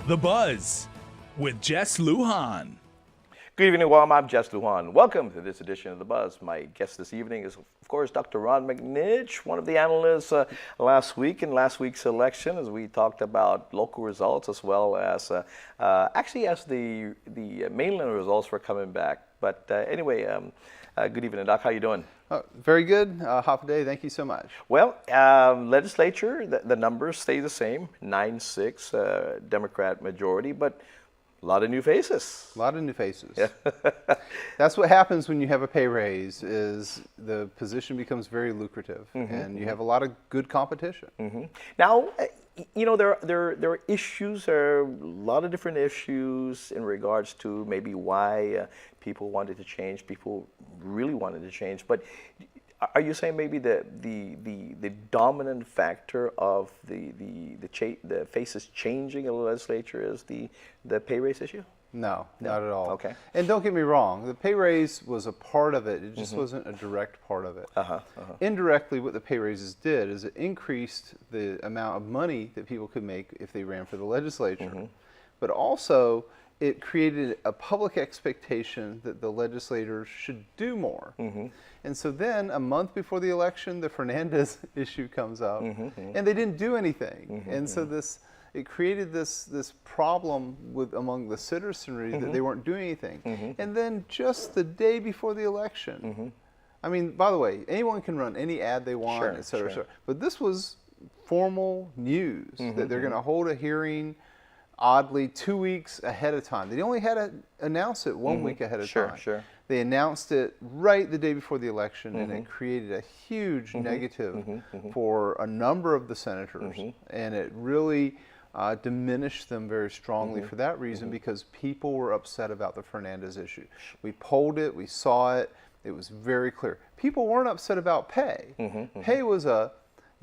The Buzz with Jess Lujan. Good evening, Guam. I'm Jess Lujan. Welcome to this edition of The Buzz. My guest this evening is, of course, Dr. Ron McNich, one of the analysts last week in last week's election, as we talked about local results as well as as the mainland results were coming back. But anyway, good evening, Doc. How you doing? Very good. Hop day. Thank you so much. Well, legislature, the numbers stay the same, 9-6 Democrat majority, but a lot of new faces. A lot of new faces. Yeah. That's what happens when you have a pay raise, is the position becomes very lucrative, and you have a lot of good competition. Now, you know, there are issues, there are a lot of different issues in regards to maybe why people wanted to change, people really wanted to change, but are you saying maybe the dominant factor of the faces changing in the legislature is the pay raise issue? No, not at all. Okay. And don't get me wrong, the pay raise was a part of it. It just wasn't a direct part of it. Indirectly, what the pay raises did is it increased the amount of money that people could make if they ran for the legislature. But also, it created a public expectation that the legislators should do more. And so then, a month before the election, the Fernandez issue comes up, and they didn't do anything. And so it created this problem among the citizenry that they weren't doing anything. And then just the day before the election, I mean, by the way, anyone can run any ad they want, et cetera, et cetera. But this was formal news that they're going to hold a hearing, oddly, 2 weeks ahead of time. They only had to announce it 1 week ahead of time. They announced it right the day before the election, and it created a huge negative for a number of the senators, and it really diminished them very strongly for that reason, because people were upset about the Fernandez issue. We polled it, we saw it, it was very clear. People weren't upset about pay. Pay was a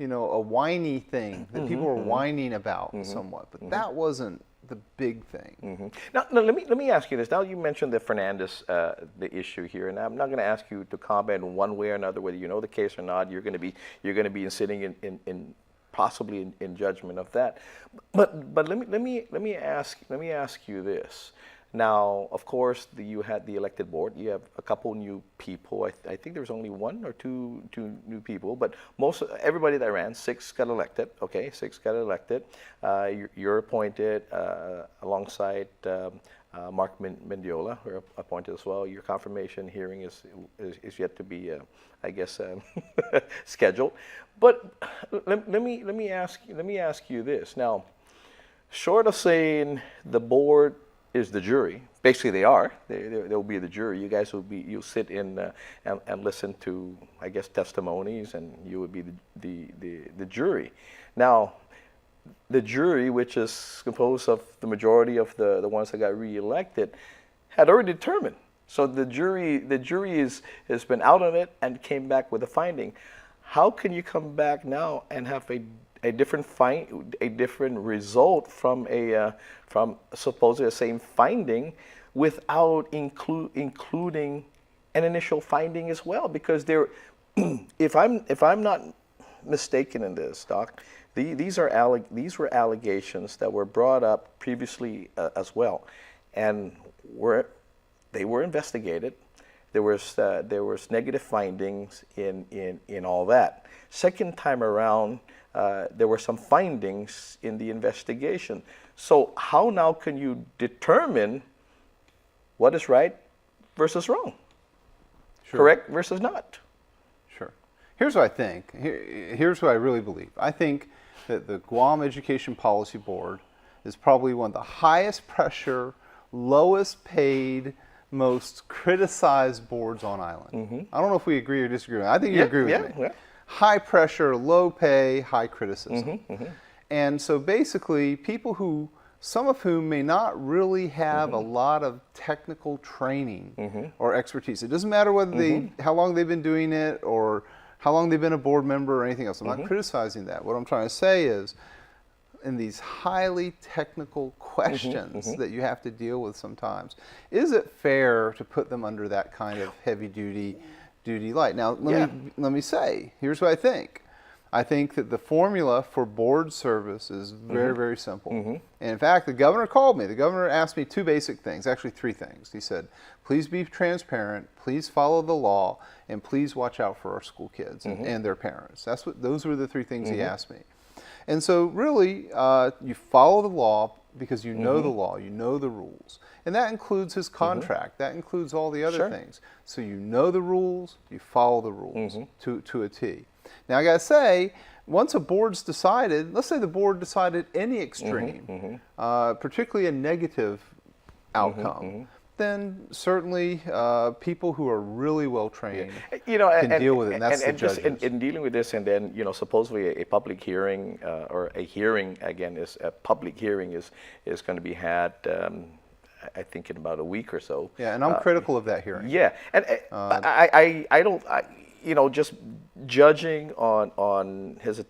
whiny thing that people were whining about somewhat, but that wasn't the big thing. Now, let me ask you this. Now, you mentioned the Fernandez the issue here, and I'm not going to ask you to comment one way or another whether you know the case or not. You're going to be sitting in possibly in judgment of that. But let me ask you this. Now, of course, you had the elected board. You have a couple new people. I think there was only one or two new people, but everybody that ran, 6 got elected. Okay, 6 got elected. You're appointed alongside Mark Mendiola, who are appointed as well. Your confirmation hearing is yet to be, I guess, scheduled. But let me ask you this. Now, short of saying the board is the jury. Basically, they are. They'll be the jury. You guys you'll sit in and listen to, I guess, testimonies, and you would be the jury. Now, the jury, which is composed of the majority of the ones that got reelected, had already determined. So the jury has been out on it and came back with a finding. How can you come back now and have a different result from supposedly the same finding without including an initial finding as well? Because if I'm not mistaken in this, Doc, these were allegations that were brought up previously as well, and they were investigated. There was negative findings in all that. Second time around, there were some findings in the investigation. So how now can you determine what is right versus wrong? Correct versus not? Sure. Here's what I think. Here's what I really believe. I think that the Guam Education Policy Board is probably one of the highest pressure, lowest paid, most criticized boards on island. I don't know if we agree or disagree. I think you agree with me. Yeah. High pressure, low pay, high criticism. And so basically, people some of whom may not really have a lot of technical training or expertise. It doesn't matter whether how long they've been doing it or how long they've been a board member or anything else. I'm not criticizing that. What I'm trying to say is, in these highly technical questions that you have to deal with sometimes, is it fair to put them under that kind of heavy duty light? Now, let me say, here's what I think. I think that the formula for board service is very, very simple. And in fact, the governor called me. The governor asked me two basic things, actually three things. He said, please be transparent, please follow the law, and please watch out for our school kids and their parents. Those were the three things he asked me. And so really, you follow the law because you know the law, you know the rules. And that includes his contract, that includes all the other things. So you know the rules, you follow the rules to a T. Now I gotta say, once a board's decided, let's say the board decided any extreme, particularly a negative outcome, then certainly people who are really well trained can deal with it. And that's the judges. Just in dealing with this, and then supposedly a public hearing or a hearing again is a public hearing is going to be had. I think in about a week or so. Yeah, and I'm critical of that hearing. Yeah, and I don't. Just judging on his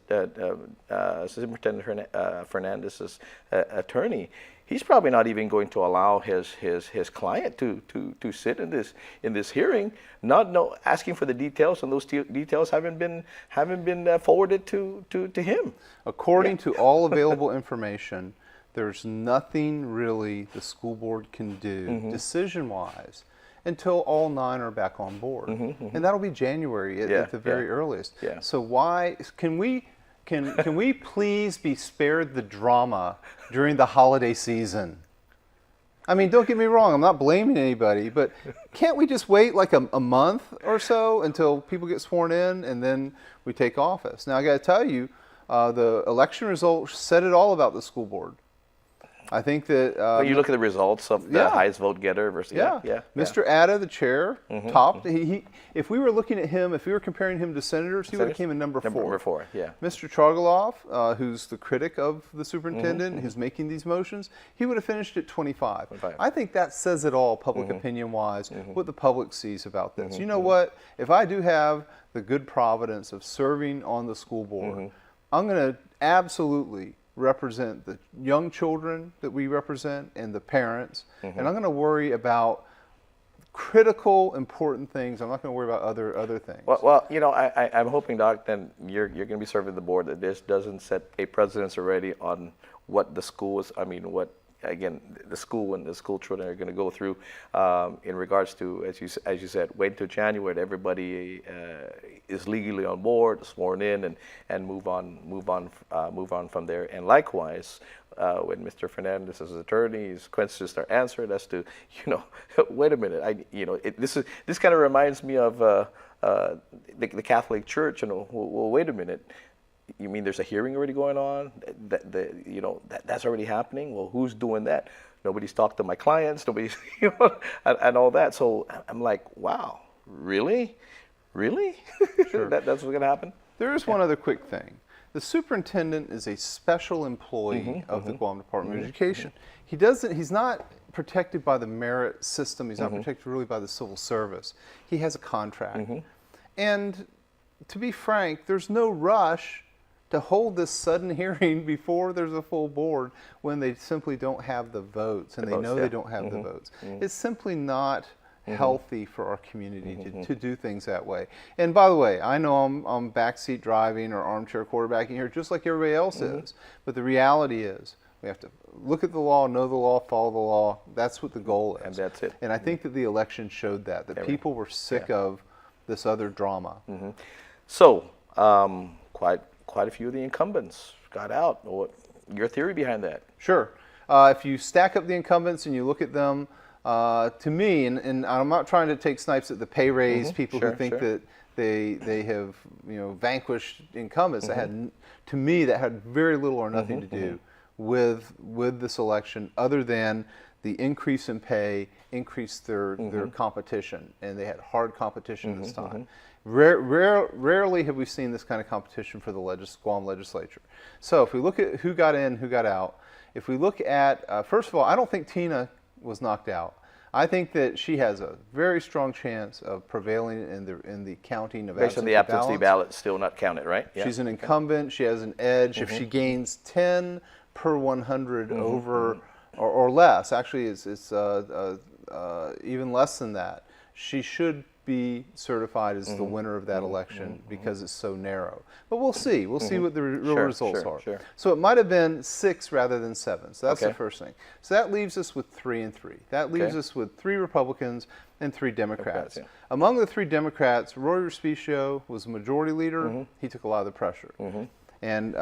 Superintendent Fernandez's attorney, he's probably not even going to allow his client to sit in this hearing, asking for the details, and those details haven't been forwarded to him. According to all available information, there's nothing really the school board can do decision-wise until all 9 are back on board, and that'll be January at the very earliest. Yeah. So why can we please be spared the drama during the holiday season? I mean, don't get me wrong, I'm not blaming anybody, but can't we just wait like a month or so until people get sworn in and then we take office? Now I got to tell you, the election results said it all about the school board. I think that when you look at the results of the highest vote getter versus Mr. Atta, the chair, topped. If we were looking at him, if we were comparing him to senators, he would have came in number 4. Number 4, yeah. Mr. Chargaloff, who's the critic of the superintendent, who's making these motions, he would have finished at 25. I think that says it all, public opinion-wise, what the public sees about this. You know what? If I do have the good providence of serving on the school board, I'm going to absolutely represent the young children that we represent and the parents, and I'm going to worry about critical, important things. I'm not going to worry about other things. Well, I'm hoping, Doc, then you're going to be serving the board, that this doesn't set a precedence already on what the school is. I mean, what again the school and the school children are going to go through in regards to, as you said, wait until January that everybody is legally on board, sworn in, and move on from there. And likewise, when Mr. Fernandez's attorney's questions are answered as to, wait a minute, this kind of reminds me of the Catholic Church. Well, wait a minute. You mean there's a hearing already going on? That's already happening? Well, who's doing that? Nobody's talked to my clients. Nobody's, and all that. So I'm like, wow, really? Sure. That's what's going to happen? There is one other quick thing. The superintendent is a special employee of the Guam Department of Education. He's not protected by the merit system. He's not protected really by the civil service. He has a contract. And to be frank, there's no rush to hold this sudden hearing before there's a full board when they simply don't have the votes, and they know they don't have the votes. It's simply not healthy for our community to do things that way. And by the way, I know I'm backseat driving or armchair quarterbacking here just like everybody else is, but the reality is we have to look at the law, know the law, follow the law. That's what the goal is. And that's it. And I think that the election showed that people were sick of this other drama. So, quite a few of the incumbents got out. What your theory behind that? Sure. If you stack up the incumbents and you look at them, to me, and I'm not trying to take snipes at the pay raise people who think that they have vanquished incumbents. To me, that had very little or nothing to do with this election, other than the increase in pay increased their competition, and they had hard competition this time. Rarely have we seen this kind of competition for the Guam legislature. So if we look at who got in, who got out, if we look at, first of all, I don't think Tina was knocked out. I think that she has a very strong chance of prevailing in the counting of based on the absentee ballot still not counted, right? Yeah. She's an incumbent. She has an edge. If she gains 10 per 100 over or less, actually it's even less than that, she should be certified as the winner of that election because it's so narrow. But we'll see. We'll see what the real results are. Sure. So it might have been 6 rather than 7. So that's Okay. the first thing. So that leaves us with 3 and 3. That leaves Okay. us with 3 Republicans and 3 Democrats. Yeah. Among the 3 Democrats, Roy Respicio was the majority leader. He took a lot of the pressure. And